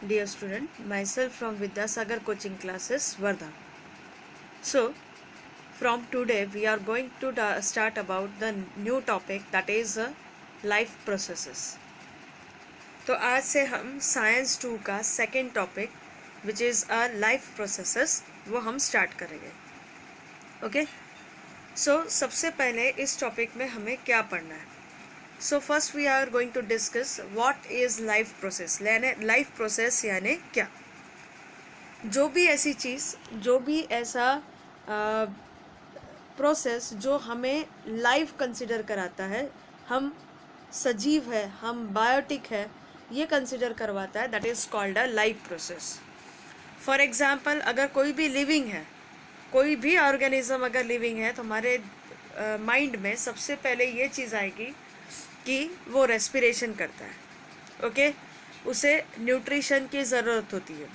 Dear student, myself from Vidyasagar coaching classes, Vardha. So, from today we are going to start about the new topic that is life processes. तो आज से हम science 2 का second topic which is life processes वो हम start करेंगे. Okay, सो सबसे पहले इस टॉपिक में हमें क्या पढ़ना है. So first we are going to discuss what is life process. Life process यानी क्या. जो भी ऐसी चीज़, जो भी ऐसा प्रोसेस जो हमें लाइफ कंसिडर कराता है, हम सजीव है, हम बायोटिक है, ये कंसिडर करवाता है, that is called a life process. For example, अगर कोई भी लिविंग है, कोई भी ऑर्गेनिज्म अगर लिविंग है, तो हमारे माइंड में सबसे पहले ये चीज़ आएगी कि वो रेस्पिरेशन करता है. ओके, उसे न्यूट्रिशन की ज़रूरत होती है.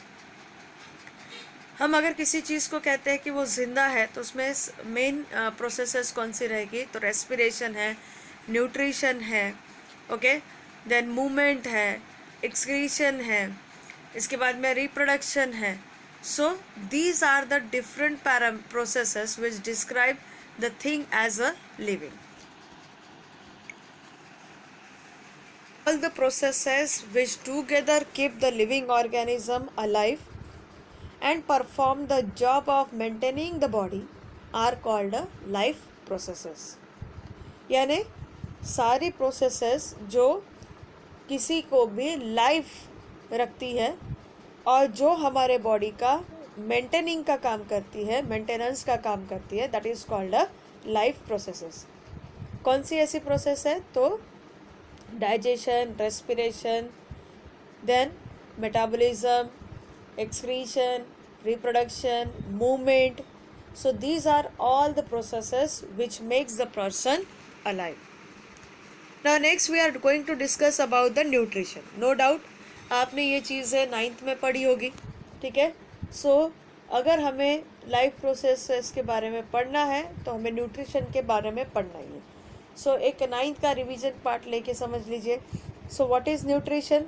हम अगर किसी चीज़ को कहते हैं कि वो ज़िंदा है, तो उसमें मेन प्रोसेसेस कौन सी रहेगी, तो रेस्पिरेशन है, न्यूट्रिशन है, ओके, देन मूवमेंट है, एक्सक्रीशन है, इसके बाद में रिप्रोडक्शन है. So these are the different processes which describe the thing as a living. All the processes which together keep the living organism alive and perform the job of maintaining the body are called life processes. यानी सारी processes जो किसी को भी life रखती है और जो हमारे बॉडी का मेंटेनिंग का काम करती है, मेंटेनेंस का काम करती है, that is called life processes. कौन सी ऐसी प्रोसेस है, तो digestion, respiration, then metabolism, excretion, reproduction, movement. So these are all the processes which makes the person alive. Now next we are going to discuss about the nutrition. No doubt आपने ये चीज़ें 9th में पढ़ी होगी, ठीक है. सो अगर हमें लाइफ प्रोसेसेस के बारे में पढ़ना है तो हमें न्यूट्रिशन के बारे में पढ़ना ही है. सो एक 9th का रिवीजन पार्ट लेके समझ लीजिए. So what is nutrition.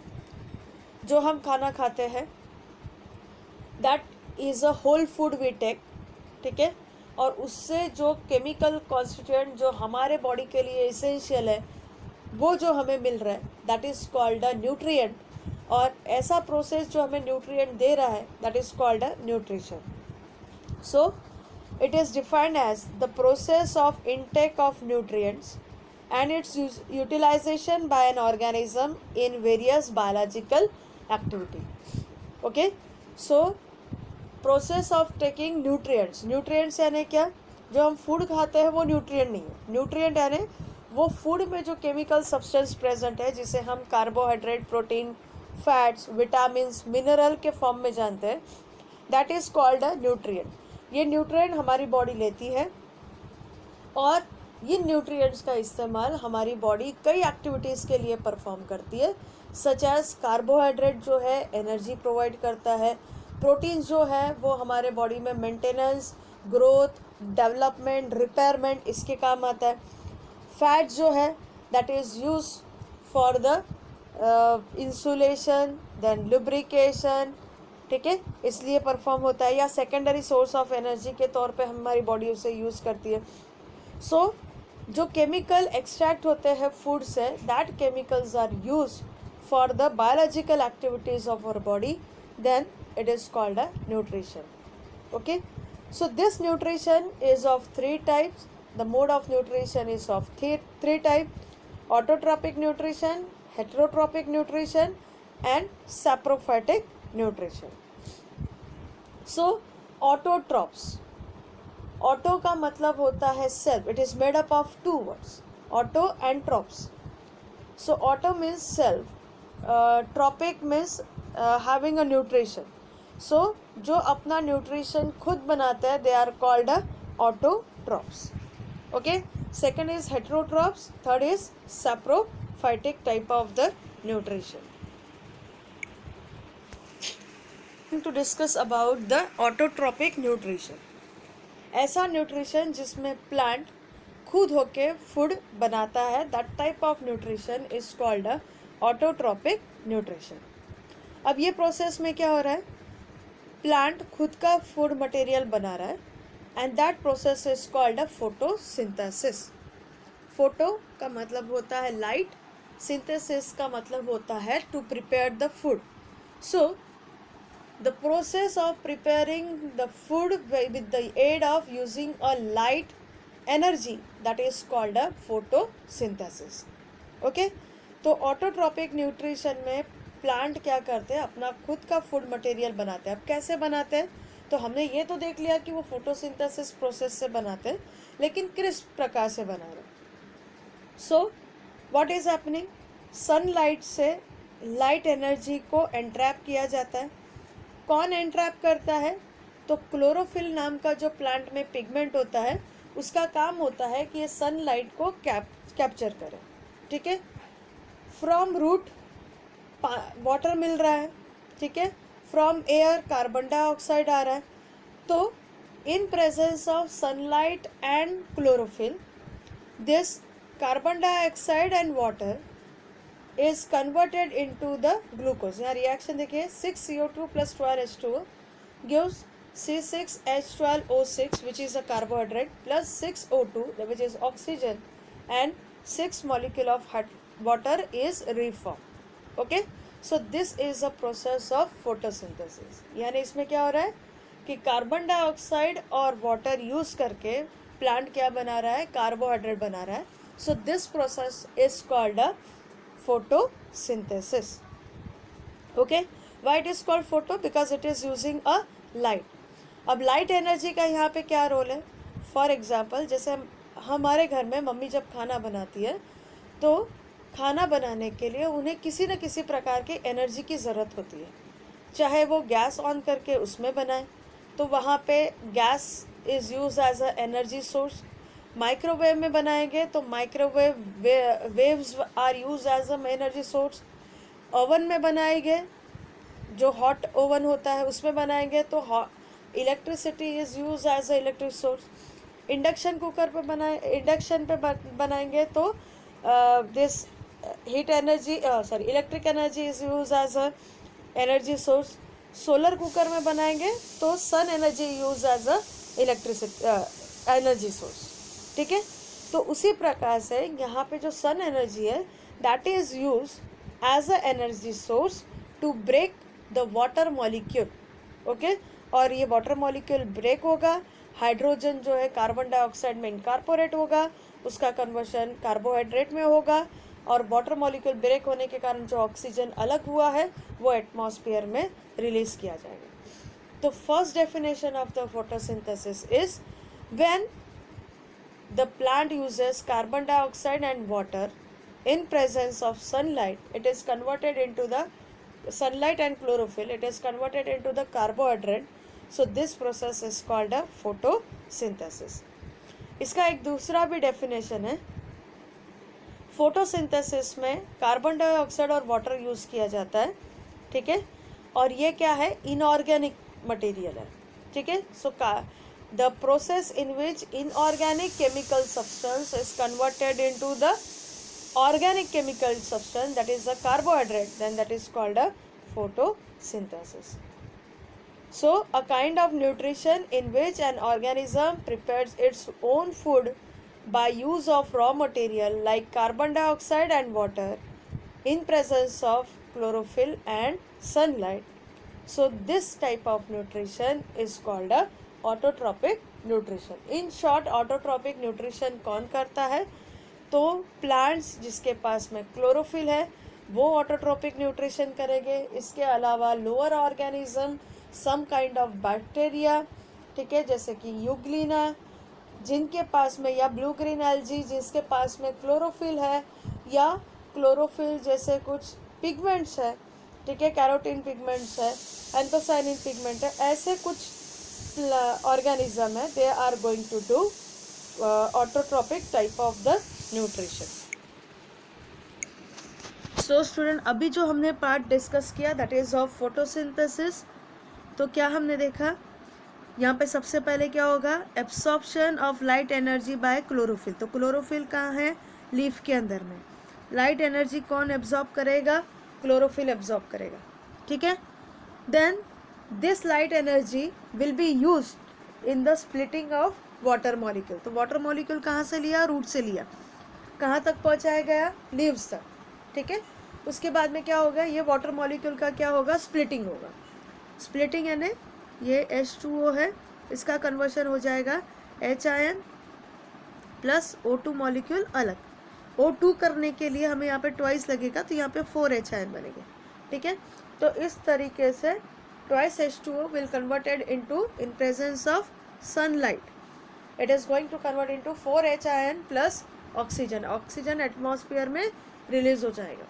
जो हम खाना खाते हैं, that is a whole food we take, ठीक है, और उससे जो केमिकल कॉन्स्टिट्यूएंट जो हमारे बॉडी के लिए इसेंशियल है, वो जो हमें मिल रहा है, that is called a nutrient. और ऐसा प्रोसेस जो हमें न्यूट्रिएंट दे रहा है, that is called a nutrition. So it is defined as the process of intake of nutrients and its utilization by an organism in various biological activity. Okay, so process of taking nutrients. Nutrients यानी क्या, जो हम food खाते हैं वो nutrient नहीं है. Nutrient यानी वो फूड में जो केमिकल सब्सटेंस प्रेजेंट है, जिसे हम carbohydrate, protein, fats, vitamins, mineral के फॉर्म में जानते हैं, that is called a nutrient. ये न्यूट्रिएंट हमारी बॉडी लेती है और ये न्यूट्रिएंट्स का इस्तेमाल हमारी बॉडी कई एक्टिविटीज़ के लिए परफॉर्म करती है. सच एज कार्बोहाइड्रेट जो है एनर्जी प्रोवाइड करता है, प्रोटीन्स जो है वो हमारे बॉडी में मेंटेनेंस, ग्रोथ, डेवलपमेंट, रिपेयरमेंट इसके काम आता है. फैट जो है that is use for the insulation, then lubrication, ठीक है, इसलिए परफॉर्म होता है, या सेकेंडरी सोर्स ऑफ एनर्जी के तौर पे हमारी बॉडी उसे यूज़ करती है. सो जो केमिकल एक्सट्रैक्ट होते हैं फूड से, that chemicals are use for the biological activities of our body, then it is called a nutrition. Okay, so this nutrition is of 3 types. The mode of nutrition is of three types: autotrophic nutrition, heterotrophic nutrition and saprophytic nutrition. So autotrophs, auto का मतलब होता है self. It is made up of 2 words, auto and trophs. So auto means self, trophic means having a nutrition. So जो अपना nutrition खुद बनाते हैं, they are called autotrophs. Okay, second is heterotrophs, third is saprophytic type of the nutrition. To discuss about the autotrophic nutrition. ऐसा nutrition जिसमें plant खुद होके food बनाता है, that type of nutrition is called autotrophic nutrition. अब ये process में क्या हो रहा है, प्लांट खुद का फूड मटेरियल बना रहा है, and that process is called a photosynthesis. Photo का मतलब होता है लाइट, सिंथेसिस का मतलब होता है to prepare the food. So the process of preparing the food with the aid of using a light energy, that is called a photosynthesis. Okay, तो autotrophic nutrition में प्लांट क्या करते हैं, अपना खुद का फूड मटेरियल बनाते हैं। अब कैसे बनाते हैं, तो हमने ये तो देख लिया कि वो फोटोसिंथेसिस प्रोसेस से बनाते हैं, लेकिन किस प्रकार से बना रहे हैं। So what is happening, sunlight से लाइट एनर्जी को एंट्रैप किया जाता है। कौन एंट्रैप करता है, तो क्लोरोफिल नाम का जो प्लांट में पिगमेंट होता है, उसका काम होता है कि ये सनलाइट को कैप्चर करे। ठीक है, फ्रॉम रूट वाटर मिल रहा है, ठीक है, फ्रॉम एयर कार्बन डाइऑक्साइड आ रहा है। तो in presence of sunlight and chlorophyll, this carbon dioxide and water is converted into the glucose। यहाँ रिएक्शन देखिए, 6CO2 plus 12H2O gives C6H12O6 which is a carbohydrate plus 6O2 which is oxygen and 6 molecule of water is reformed. Okay, so this is a process of photosynthesis। यानी इसमें क्या हो रहा है कि carbon dioxide और water use करके plant क्या बना रहा है, कार्बोहाइड्रेट बना रहा है। So this process is called a photosynthesis. Okay, why it is called photo, because it is using a light। अब लाइट एनर्जी का यहाँ पे क्या रोल है, फॉर एग्जाम्पल जैसे हमारे घर में मम्मी जब खाना बनाती है, तो खाना बनाने के लिए उन्हें किसी न किसी प्रकार की एनर्जी की ज़रूरत होती है। चाहे वो गैस ऑन करके उसमें बनाए, तो वहाँ पे gas is use as a energy source. Microwave में बनाएंगे तो microwave waves are use as a energy source. Oven में बनाएंगे, जो हॉट ओवन होता है उसमें बनाएंगे तो electricity is use as a electric source. Induction cooker पे इंडक्शन पे बनाएंगे तो this heat energy electric energy is use as a energy source. Solar cooker में बनाएंगे तो sun energy use as a electricity energy source. ठीक है, तो उसी प्रकार से यहाँ पे जो सन एनर्जी है, that is use as a energy source to break the water molecule. Okay, और ये वाटर मॉलिक्यूल ब्रेक होगा, हाइड्रोजन जो है कार्बन डाइऑक्साइड में इनकॉर्पोरेट होगा, उसका कन्वर्शन कार्बोहाइड्रेट में होगा, और वाटर मॉलिक्यूल ब्रेक होने के कारण जो ऑक्सीजन अलग हुआ है वो एटमॉस्फेयर में रिलीज किया जाएगा। तो first definition of the photosynthesis is when the plant uses carbon dioxide and water in presence of sunlight, it is converted into the sunlight and chlorophyll, it is converted into the carbohydrate. So this process is called a photosynthesis। इसका एक दूसरा भी definition है, photosynthesis में carbon dioxide और water use किया जाता है। ठीक है, और ये क्या है, इनऑर्गेनिक मटेरियल है। ठीक है, सो the process in which inorganic chemical substance is converted into the organic chemical substance, that is a carbohydrate, then that is called a photosynthesis। So a kind of nutrition in which an organism prepares its own food by use of raw material like carbon dioxide and water in presence of chlorophyll and sunlight। So this type of nutrition is called a autotrophic nutrition. In short autotrophic nutrition कौन करता है, तो plants जिसके पास में chlorophyll है वो autotrophic nutrition करेंगे। इसके अलावा lower organism, some kind of bacteria, ठीक है, जैसे कि यूग्लिना जिनके पास में, या ब्लू ग्रीन एल्जी जिसके पास में क्लोरोफिल है, या क्लोरोफिल जैसे कुछ पिगमेंट्स है, ठीक है, कैरोटीन पिगमेंट्स है, एंथोसाइनिन पिगमेंट है, ऐसे कुछ organism है, they are going to do autotropic type of the nutrition। So student, अभी जो हमने पार्ट डिस्कस किया that is of photosynthesis, तो क्या हमने देखा, यहाँ पे सबसे पहले क्या होगा, absorption of light energy by chlorophyll. तो क्लोरोफिल कहाँ है, लीफ के अंदर में। लाइट एनर्जी कौन एब्जॉर्ब करेगा, क्लोरोफिल एब्जॉर्ब करेगा। ठीक है. Then this light energy will be use in the splitting of water molecule. तो वाटर मॉलिक्यूल कहाँ से लिया? रूट से लिया. कहाँ तक पहुँचाया गया? लीव्स तक. ठीक है. उसके बाद में क्या होगा? ये वाटर मॉलिक्यूल का क्या होगा? स्प्लिटिंग होगा. स्प्लिटिंग यानी ये H2O है, इसका कन्वर्शन हो जाएगा HIN प्लस O2 मॉलिक्यूल अलग. O2 करने के लिए हमें यहाँ पे ट्वाइस लगेगा, तो यहाँ पे 4 HIN बनेंगे. ठीक है. तो इस तरीके से twice H2O will converted into in presence of sunlight. It is going to convert into 4 HIN plus oxygen. Oxygen atmosphere में रिलीज हो जाएगा.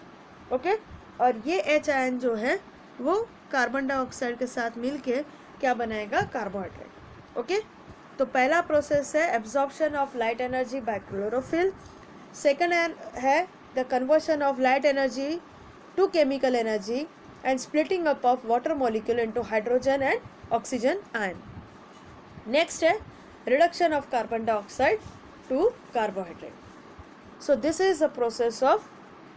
ओके. और ये HIN जो है वो कार्बन डाइऑक्साइड के साथ मिलके क्या बनाएगा? कार्बोहाइड्रेट. ओके. तो पहला प्रोसेस है absorption of light energy by chlorophyll. Second है the conversion of light energy to chemical energy and splitting up of water molecule into hydrogen and oxygen ion. Next है reduction of carbon dioxide to carbohydrate. So this is the process of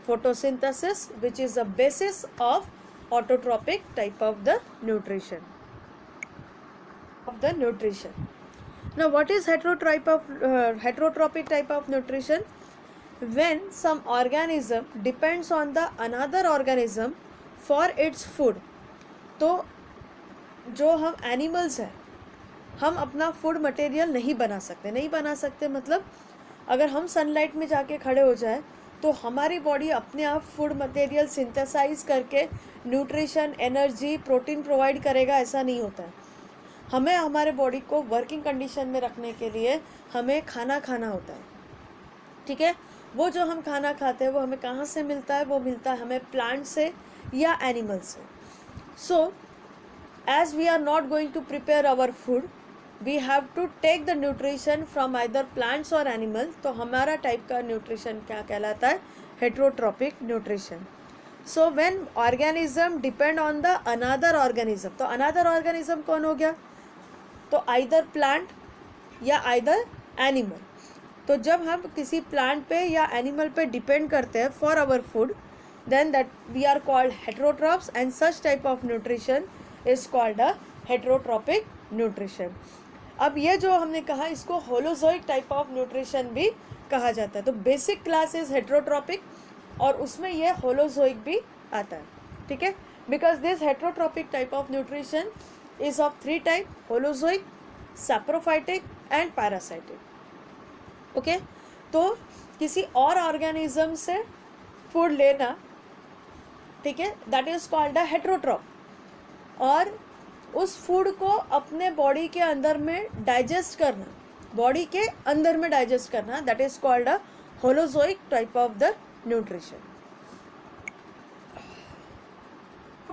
photosynthesis, which is the basis of autotrophic type of the nutrition. Now what is heterotrophic type of nutrition? When some organism depends on the another organism for its food. तो जो हम animals हैं, हम अपना food material नहीं बना सकते मतलब अगर हम सनलाइट में जाके खड़े हो जाए तो हमारी बॉडी अपने आप फूड मटेरियल सिंथेसाइज करके न्यूट्रिशन, एनर्जी, प्रोटीन प्रोवाइड करेगा, ऐसा नहीं होता है. हमें हमारे बॉडी को वर्किंग कंडीशन में रखने के लिए हमें खाना खाना होता है. ठीक है. वो जो हम खाना खाते हैं वो हमें कहाँ से मिलता है? वो मिलता है हमें प्लांट से या एनिमल से. So as we are not going to prepare our food, we have to take the nutrition from either plants और एनिमल. तो हमारा टाइप का न्यूट्रिशन क्या कहलाता है? Heterotrophic nutrition. So when organism depend on the another organism, तो another organism कौन हो गया? तो आइदर प्लांट या आइदर एनिमल. तो जब हम किसी प्लांट पे या एनिमल पे डिपेंड करते हैं for our food, then that we are called heterotrophs, and such type of nutrition is called a heterotrophic nutrition. अब ये जो हमने कहा इसको होलोजोइक टाइप ऑफ न्यूट्रिशन भी कहा जाता है. तो बेसिक क्लास इज हेट्रोट्रॉपिक और उसमें ये होलोजोइक भी आता है. ठीक है. Because this heterotrophic type of nutrition is of 3 type: holozoic, saprophytic and parasitic. Okay. तो किसी और ऑर्गेनिज्म से फूड लेना, ठीक है, that is called a heterotroph. और उस फूड को अपने बॉडी के अंदर में डाइजेस्ट करना, that is called a holozoic type of the nutrition.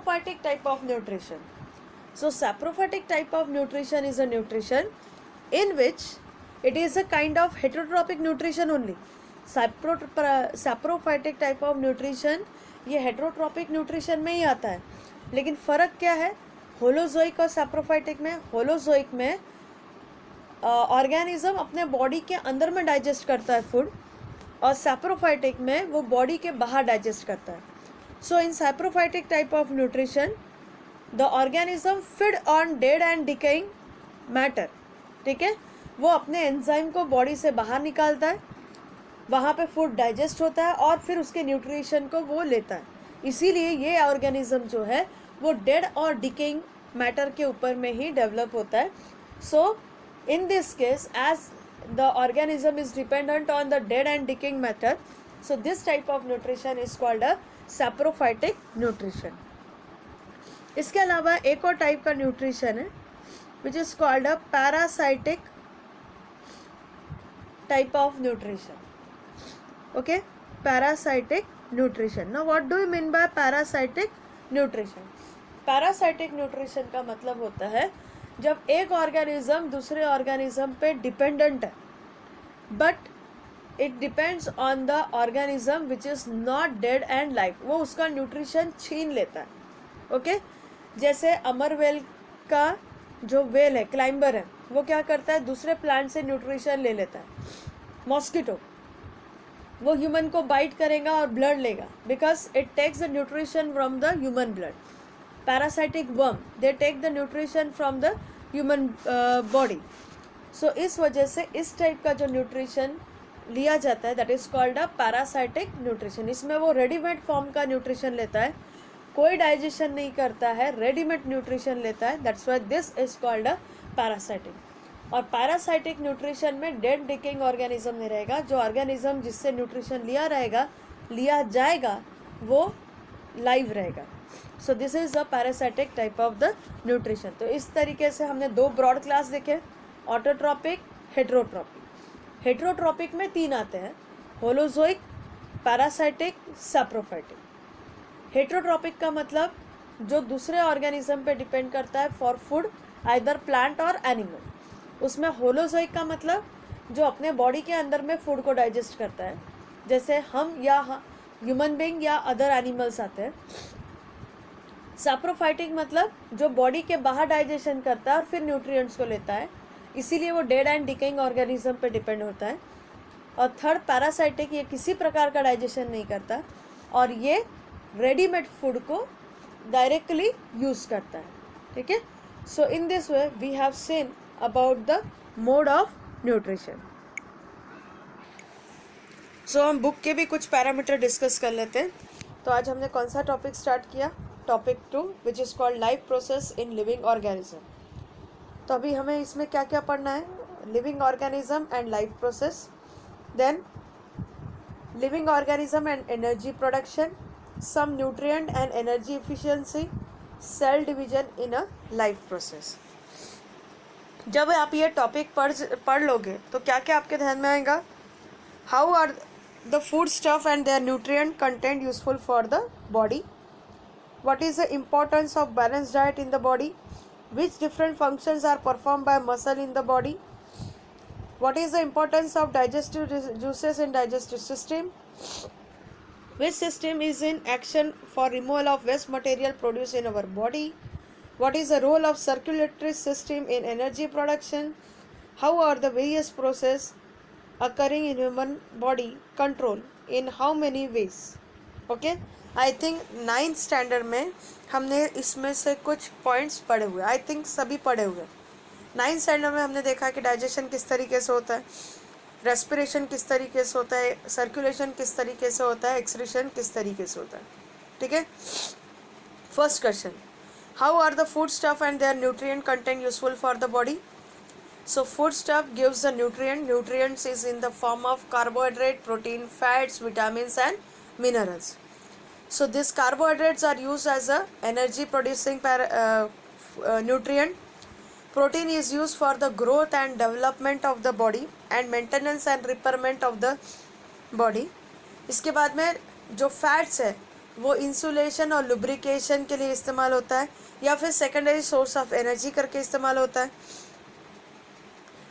saprophytic type of nutrition. So saprophytic type of nutrition is a nutrition in which it is a kind of heterotrophic nutrition only. saprophytic type of nutrition ये heterotrophic nutrition में ही आता है. लेकिन फ़र्क क्या है holozoic और saprophytic में? होलोजोइक में ऑर्गेनिज्म अपने बॉडी के अंदर में डाइजेस्ट करता है फूड, और सैप्रोफाइटिक में वो बॉडी के बाहर डाइजेस्ट करता है. So in saprophytic type of nutrition the organism feed on dead and decaying matter. ठीक है. वो अपने एंजाइम को बॉडी से बाहर निकालता है, वहाँ पे फूड डाइजेस्ट होता है और फिर उसके न्यूट्रिशन को वो लेता है. इसीलिए ये ऑर्गेनिज्म जो है वो डेड और डिकेइंग मैटर के ऊपर में ही डेवलप होता है. So in this case as the organism is dependent on the dead and decaying matter, so this type of nutrition is called a saprophytic nutrition. इसके अलावा एक और टाइप का न्यूट्रिशन है which is called a parasitic type of nutrition. Okay, parasitic nutrition. Now what do you mean by parasitic nutrition? Parasitic nutrition का मतलब होता है जब एक ऑर्गेनिज्म दूसरे ऑर्गेनिज्म पे डिपेंडेंट है, but it depends on the organism which is not dead and life. वो उसका न्यूट्रिशन छीन लेता है. ओके. जैसे अमर वेल का जो वेल है, क्लाइंबर है, वो क्या करता है? दूसरे प्लांट से न्यूट्रिशन ले लेता है. मॉस्किटो वो ह्यूमन को बाइट करेगा और ब्लड लेगा because it takes the nutrition from the human blood. Parasitic worm, they take the nutrition from the human body. So इस वजह से इस टाइप का जो न्यूट्रिशन लिया जाता है that is called a parasitic nutrition. इसमें वो रेडीमेड फॉर्म का न्यूट्रिशन लेता है, कोई डाइजेशन नहीं करता है, रेडीमेड न्यूट्रिशन लेता है. That's why this is called a parasitic. और पैरासाइटिक न्यूट्रिशन में डेड डिकेइंग ऑर्गेनिज्म नहीं रहेगा. जो ऑर्गेनिज्म जिससे न्यूट्रिशन लिया जाएगा वो लाइव रहेगा. So this is the parasitic type of the nutrition. तो इस तरीके से हमने दो ब्रॉड क्लास देखे, ऑटोट्रॉपिक, हेट्रोट्रॉपिक. हेट्रोट्रॉपिक में 3 आते हैं, होलोजोइक, पैरासाइटिक, सैप्रोफाइटिक. हेट्रोट्रॉपिक का मतलब जो दूसरे ऑर्गेनिज्म पे डिपेंड करता है फॉर फूड, आइदर प्लांट और एनिमल. उसमें होलोजोइक का मतलब जो अपने बॉडी के अंदर में फूड को डाइजेस्ट करता है, जैसे हम या ह्यूमन बीइंग या अदर एनिमल्स आते हैं. सैप्रोफाइटिक मतलब जो बॉडी के बाहर डाइजेशन करता है और फिर न्यूट्रिएंट्स को लेता है, इसीलिए वो डेड एंड डिकेइंग ऑर्गेनिज्म पे डिपेंड होता है. और थर्ड पैरासाइटिक, ये किसी प्रकार का डाइजेशन नहीं करता और ये रेडीमेड फूड को डायरेक्टली यूज़ करता है. ठीक है. So in this way we have seen about the mode of nutrition. So हम बुक के भी कुछ पैरामीटर डिस्कस कर लेते हैं. तो आज हमने कौन सा टॉपिक स्टार्ट किया? Topic 2 which is called life process in living organism. तो अभी हमें इसमें क्या क्या पढ़ना है? Living organism and life process, then living organism and energy production, some nutrient and energy efficiency, cell division in a life process. जब आप ये टॉपिक पढ़ लोगे तो क्या क्या आपके ध्यान में आएगा? How are the food stuff and their nutrient content useful for the body? What is the importance of balanced diet in the body? Which different functions are performed by muscle in the body? What is the importance of digestive juices in digestive system? Which system is in action for removal of waste material produced in our body? What is the role of circulatory system in energy production? How are the various processes occurring in human body control in how many ways? Okay? I think 9th standard में हमने इसमें से कुछ points पढ़े हुए, I think सभी पढ़े हुए. 9th स्टैंडर्ड में हमने देखा कि डाइजेशन किस तरीके से होता है, रेस्पिरेशन किस तरीके से होता है, सर्कुलेशन किस तरीके से होता है, एक्सक्रीशन किस तरीके से होता है. ठीक है. First question, how are the food stuff and their nutrient content useful for the body? So food stuff gives the nutrients is in the form of carbohydrate, protein, fats, vitamins and minerals. So these carbohydrates are used as a energy producing nutrient. Protein is used for the growth and development of the body and maintenance and repairment of the body. इसके बाद में जो fats है वो insulation और lubrication के लिए इस्तेमाल होता है या फिर सेकेंडरी सोर्स ऑफ एनर्जी करके इस्तेमाल होता है.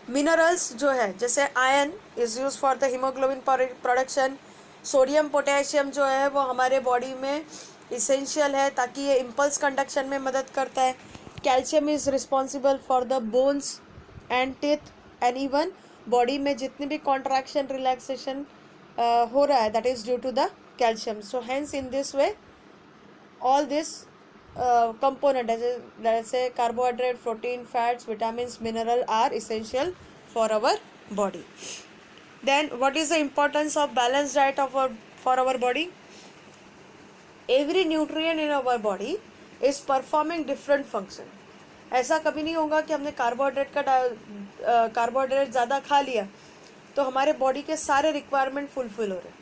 मिनरल्स जो है जैसे iron is use for the haemoglobin production. Sodium potassium जो है वो हमारे बॉडी में इसेंशियल है ताकि ये इम्पल्स कंडक्शन में मदद करता है. Calcium is responsible for the bones and teeth and even body में जितनी भी कॉन्ट्रैक्शन रिलैक्सेशन हो रहा है that is due to the calcium. So hence in this way all this component जैसे carbohydrate, protein, fats, vitamins, mineral are essential for our body. Then what is the importance of balanced diet for our body? Every nutrient in our body is performing different function. ऐसा कभी नहीं होगा कि हमने carbohydrate ज़्यादा खा लिया तो हमारे बॉडी के सारे रिक्वायरमेंट फुलफिल हो रहे,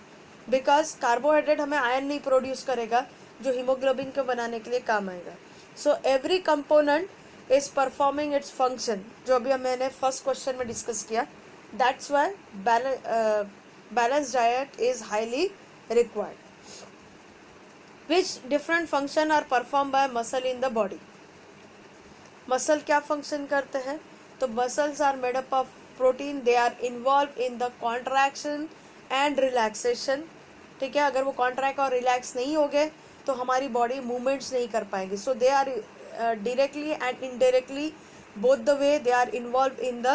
बिकॉज कार्बोहाइड्रेट हमें आयरन नहीं प्रोड्यूस करेगा जो हीमोग्लोबिन को बनाने के लिए काम आएगा. So every component is performing its function, जो अभी मैंने फर्स्ट क्वेश्चन में डिस्कस किया. That's why balanced diet is highly required. Which different function are performed by muscle in the body? Muscle क्या function करते हैं? तो muscles are made up of protein. They are involved in the contraction and relaxation. ठीक है. अगर वो contract और relax नहीं होगे तो हमारी body movements नहीं कर पाएगी. So they are directly and indirectly both the way they are involved in the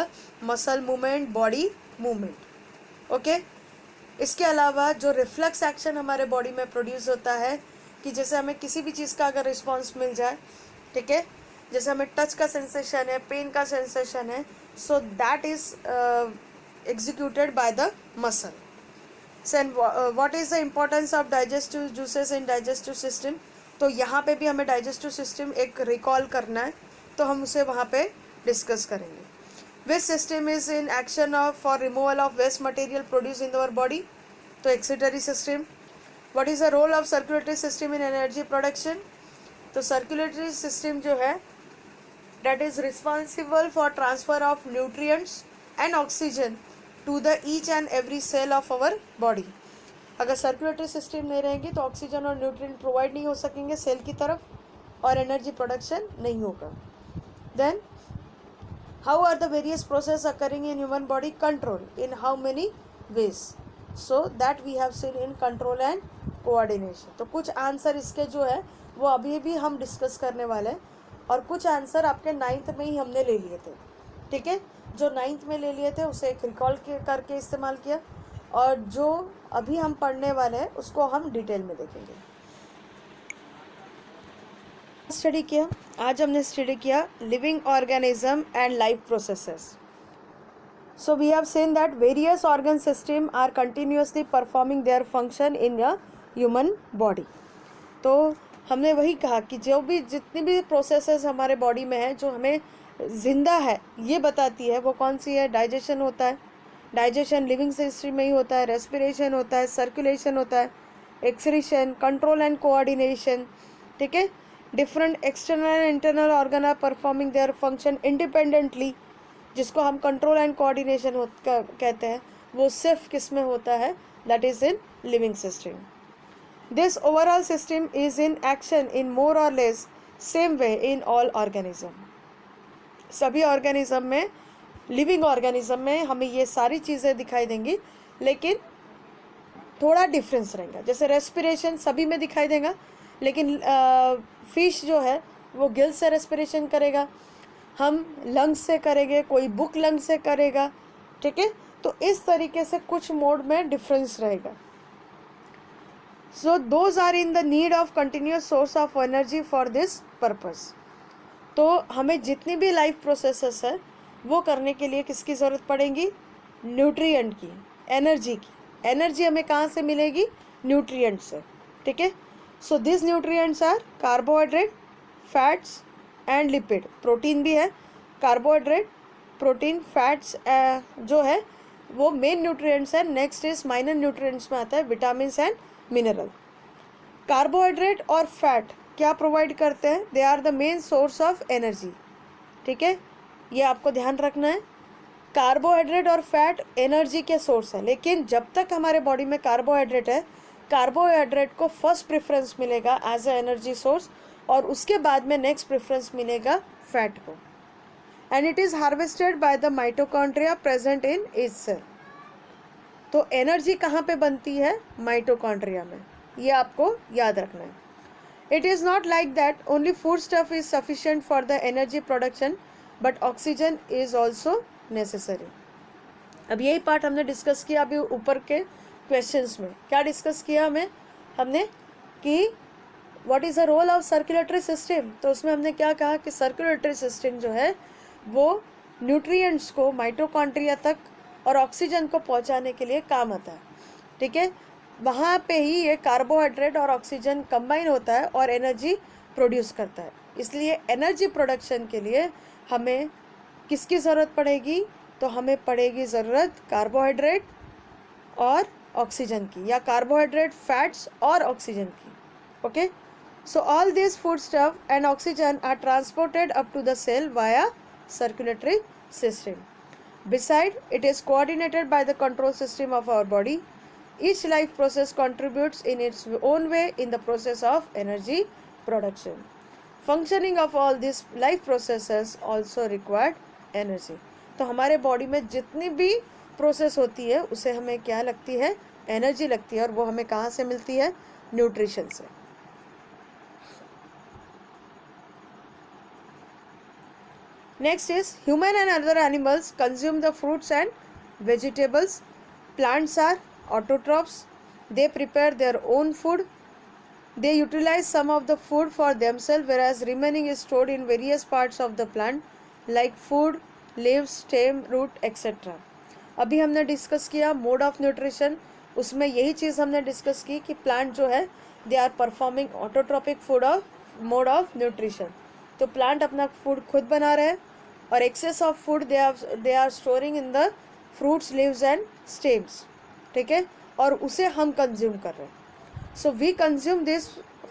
muscle movement, body movement. Okay. इसके अलावा जो रिफ्लेक्स एक्शन हमारे बॉडी में प्रोड्यूस होता है कि जैसे हमें किसी भी चीज़ का अगर रिस्पॉन्स मिल जाए, ठीक है, जैसे हमें टच का सेंसेशन है, पेन का सेंसेशन है, so that is executed by the muscle. So what is the importance of digestive juices in digestive system. तो यहाँ पे भी हमें डाइजेस्टिव सिस्टम एक रिकॉल करना है, तो हम उसे वहाँ पे डिस्कस करेंगे. Which system is in action of for removal of waste material produce in our body. तो excretory system. What is the role of circulatory system in energy production. तो सर्कुलेटरी सिस्टम जो है that is responsible for transfer of nutrients and oxygen to the each and every cell of our body. अगर circulatory system नहीं रहेंगी तो oxygen और nutrient provide नहीं हो सकेंगे सेल की तरफ और एनर्जी प्रोडक्शन नहीं होगा. Then how are the various process occurring in human body. Control in how many ways. So that we have seen in control and coordination. तो कुछ आंसर इसके जो है वो अभी भी हम डिस्कस करने वाले हैं और कुछ आंसर आपके 9th में ही हमने ले लिए थे, ठीक है. जो 9th में ले लिए थे उसे एक रिकॉल करके इस्तेमाल किया और जो अभी हम पढ़ने वाले हैं उसको हम डिटेल में देखेंगे. स्टडी किया, आज हमने स्टडी किया living organism and life processes. So we have seen that various organ system are continuously performing their function in a human body. तो हमने वही कहा कि जो भी जितनी भी प्रोसेसेस हमारे बॉडी में है जो हमें जिंदा है ये बताती है वो कौन सी है. डाइजेशन होता है, डाइजेशन लिविंग सिस्टम में ही होता है. रेस्पिरेशन होता है, सर्कुलेशन होता है, एक्सक्रीशन, कंट्रोल एंड कोऑर्डिनेशन, ठीक है. Different external and internal organ are performing their function independently, जिसको हम कंट्रोल एंड कोऑर्डिनेशन कहते हैं, वो सिर्फ किस में होता है, that is in living system. This overall system is in action in more or less same way in all organism. सभी ऑर्गेनिज्म में, लिविंग ऑर्गेनिज्म में हमें ये सारी चीज़ें दिखाई देंगी लेकिन थोड़ा डिफरेंस रहेगा. जैसे रेस्पिरेशन सभी में दिखाई देगा लेकिन फिश जो है वो गिल से रेस्पिरेशन करेगा, हम लंग्स से करेंगे, कोई बुक लंग से करेगा, ठीक है. तो इस तरीके से कुछ मोड में डिफरेंस रहेगा. So those are in the need of continuous source of energy for this purpose. तो हमें जितनी भी लाइफ प्रोसेसेस है वो करने के लिए किसकी ज़रूरत पड़ेगी, न्यूट्रिएंट की, एनर्जी की. एनर्जी हमें कहाँ से मिलेगी, न्यूट्रिएंट से, ठीक है. So this nutrients are carbohydrate, fats and lipid. Protein भी है, कार्बोहाइड्रेट, प्रोटीन, फैट्स जो है वो मेन न्यूट्रिएंट्स है. नेक्स्ट इज माइनर न्यूट्रिएंट्स में आता है विटामिन एंड मिनरल. कार्बोहाइड्रेट और फैट क्या प्रोवाइड करते हैं, they are the main source of energy, ठीक है. ये आपको ध्यान रखना है. कार्बोहाइड्रेट और फैट एनर्जी के सोर्स है, लेकिन जब तक हमारे बॉडी में कार्बोहाइड्रेट है, कार्बोहाइड्रेट को फर्स्ट प्रेफरेंस मिलेगा एज अ एनर्जी सोर्स और उसके बाद में नेक्स्ट प्रेफरेंस मिलेगा फैट को. And it is harvested by the mitochondria present in each cell. तो एनर्जी कहाँ पे बनती है, माइटोकॉन्ड्रिया में. ये आपको याद रखना है. It is not like that only food stuff is sufficient for the energy production but oxygen is also necessary. अब यही पार्ट हमने डिस्कस किया अभी ऊपर के क्वेश्चंस में. क्या डिस्कस किया हमने कि what is the role of circulatory system. तो उसमें हमने क्या कहा कि सर्कुलेटरी सिस्टम जो है वो न्यूट्रिएंट्स को माइटोकॉन्ड्रिया तक और ऑक्सीजन को पहुंचाने के लिए काम आता है, ठीक है. वहाँ पे ही ये कार्बोहाइड्रेट और ऑक्सीजन कंबाइन होता है और एनर्जी प्रोड्यूस करता है. इसलिए एनर्जी प्रोडक्शन के लिए हमें किसकी ज़रूरत पड़ेगी, तो हमें पड़ेगी ज़रूरत कार्बोहाइड्रेट और ऑक्सीजन की, या कार्बोहाइड्रेट, फैट्स और ऑक्सीजन की, okay. So all this food stuff and oxygen are transported up to the cell via circulatory system. Beside, it is coordinated by the control system of our body. Each life process contributes in its own way in the process of energy production. Functioning of all these life processes also required energy. तो हमारे body में जितनी भी process होती है उसे हमें क्या लगती है, एनर्जी लगती है. और वो हमें कहाँ से मिलती है, न्यूट्रिशन से. Next is human and other animals consume the fruits and vegetables. Plants are autotrophs. They prepare their own food. They utilize some of the food for themselves, whereas remaining is stored in various parts of the plant like food, leaves, stem, root, etc. अभी हमने discuss किया mode of nutrition, उसमें यही चीज़ हमने discuss की कि plant जो है they are performing autotrophic food of mode of nutrition. तो प्लांट अपना फूड खुद बना रहे हैं और excess of food they are storing in the fruits, leaves and stems. ठीक है, और उसे हम कंज्यूम कर रहे हैं. So we consume this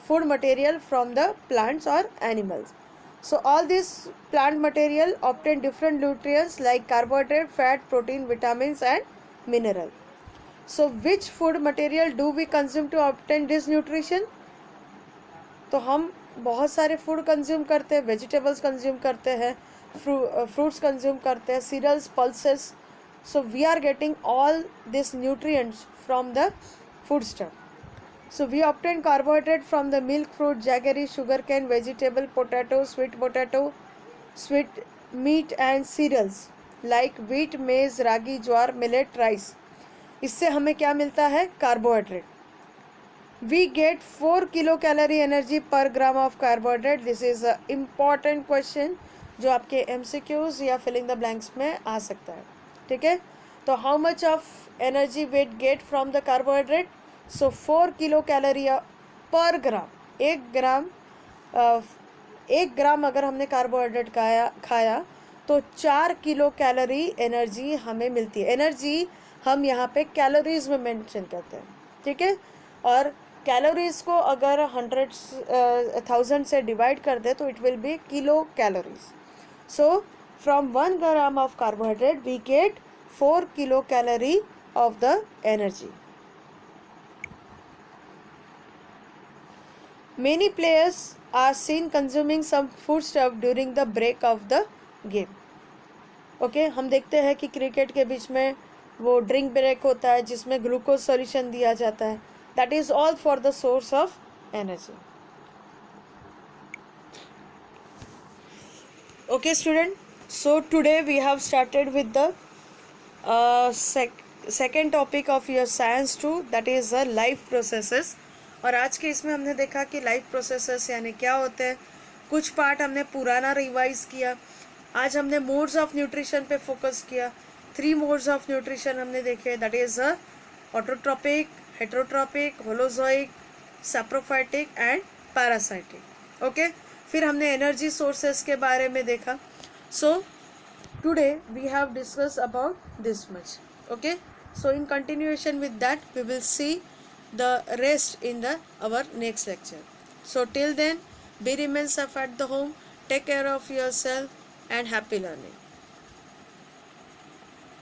food material from the plants or animals. So all this plant material obtain different nutrients like carbohydrate, fat, protein, vitamins and mineral. So which food material do we consume to obtain this nutrition? तो हम बहुत सारे food consume करते हैं, vegetables consume करते हैं, fruits consume करते हैं, cereals, pulses. So we are getting all this nutrients from the food stuff. So we obtain carbohydrate from the milk, fruit, jaggery, sugarcane, vegetable, potato, sweet meat and cereals like wheat, maize, ragi, jowar, millet, rice. इससे हमें क्या मिलता है? Carbohydrate. We get 4 kilocalorie energy per gram of carbohydrate. This is a important question जो आपके MCQs या filling the blanks में आ सकता है. ठीक है, तो how much of energy we get from the carbohydrate? So 4 kilo calorie पर ग्राम. एक ग्राम अगर हमने कार्बोहाइड्रेट खाया तो 4 किलो कैलोरी एनर्जी हमें मिलती है. एनर्जी हम यहाँ पे कैलोरीज में मेंशन करते हैं. ठीक है, और कैलोरीज को अगर 100,000 से डिवाइड कर दे तो it will be kilo calories. So from 1 gram of carbohydrate we get 4 kilo calorie of the energy. Many players are seen consuming some food stuff during the break of the game. Okay, हम देखते हैं कि cricket के बीच में वो drink break होता है जिसमें ग्लूकोज सॉल्यूशन दिया जाता है. That is all for the source of energy. Okay student, so today we have started with the second topic of your science 2, that is the life processes. और आज के इसमें हमने देखा कि लाइफ प्रोसेसेस यानी क्या होते हैं. कुछ पार्ट हमने पुराना रिवाइज किया. आज हमने मोड्स ऑफ न्यूट्रिशन पे फोकस किया. 3 मोड्स ऑफ न्यूट्रिशन हमने देखे, that is autotrophic, heterotrophic, holozoic, saprophytic and parasitic. Okay, फिर हमने एनर्जी सोर्सेस के बारे में देखा. So today we have discussed about this much. Okay, so in continuation with that we will see the rest in our next lecture. So till then, be remain safe at the home, take care of yourself and happy learning.